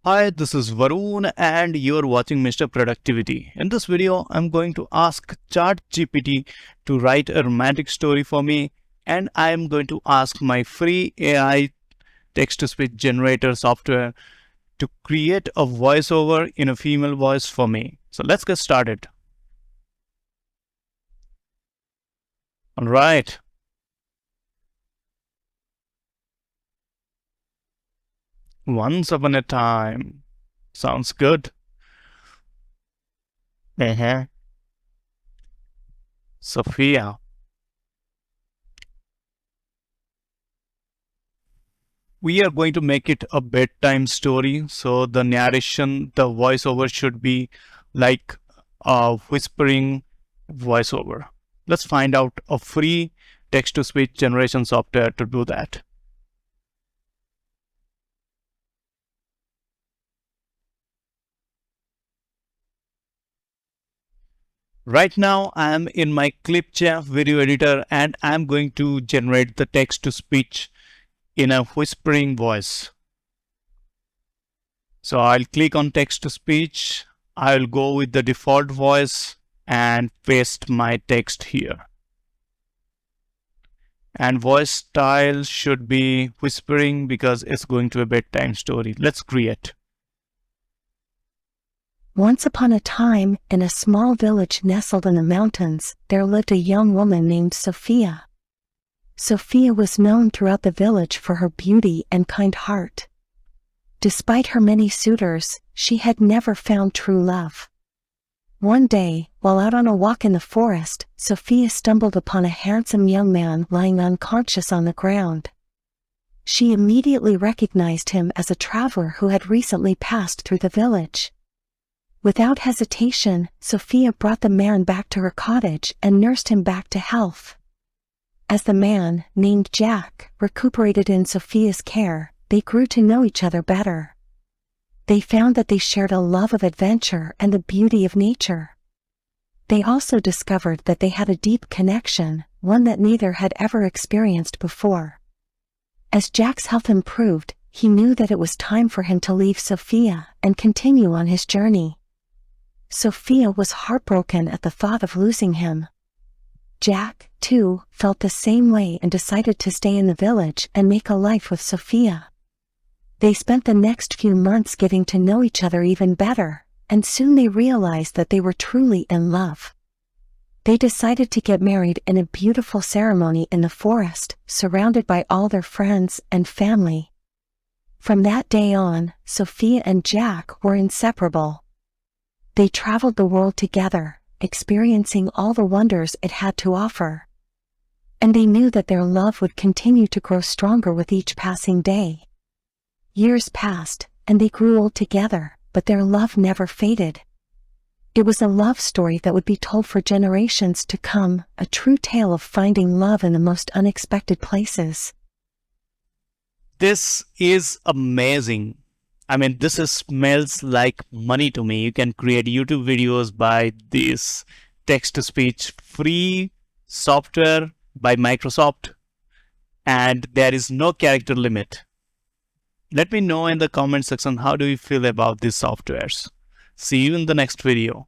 Hi, this is Varun and you're watching Mr. Productivity. In this video, I'm going to ask ChatGPT to write a romantic story for me, and I'm going to ask my free AI text-to-speech generator software to create a voiceover in a female voice for me. So let's get started. All right. Once upon a time. Sounds good. Sophia. We are going to make it a bedtime story. So the narration, the voiceover should be like a whispering voiceover. Let's find out a free text-to-speech generation software to do that. Right now, I am in my Clipchamp video editor and I'm going to generate the text-to-speech in a whispering voice. So I'll click on text-to-speech. I'll go with the default voice and paste my text here. And voice style should be whispering because it's going to a bedtime story. Let's create. Once upon a time, in a small village nestled in the mountains, there lived a young woman named Sophia. Sophia was known throughout the village for her beauty and kind heart. Despite her many suitors, she had never found true love. One day, while out on a walk in the forest, Sophia stumbled upon a handsome young man lying unconscious on the ground. She immediately recognized him as a traveler who had recently passed through the village. Without hesitation, Sophia brought the man back to her cottage and nursed him back to health. As the man, named Jack, recuperated in Sophia's care, they grew to know each other better. They found that they shared a love of adventure and the beauty of nature. They also discovered that they had a deep connection, one that neither had ever experienced before. As Jack's health improved, he knew that it was time for him to leave Sophia and continue on his journey. Sophia was heartbroken at the thought of losing him. Jack, too, felt the same way and decided to stay in the village and make a life with Sophia. They spent the next few months getting to know each other even better, and soon they realized that they were truly in love. They decided to get married in a beautiful ceremony in the forest, surrounded by all their friends and family. From that day on, Sophia and Jack were inseparable. They traveled the world together, experiencing all the wonders it had to offer. And they knew that their love would continue to grow stronger with each passing day. Years passed, and they grew old together, but their love never faded. It was a love story that would be told for generations to come, a true tale of finding love in the most unexpected places. This is amazing. I mean, smells like money to me. You can create YouTube videos by this text-to-speech free software by Microsoft, and there is no character limit. Let me know in the comment section how do you feel about these softwares. See you in the next video.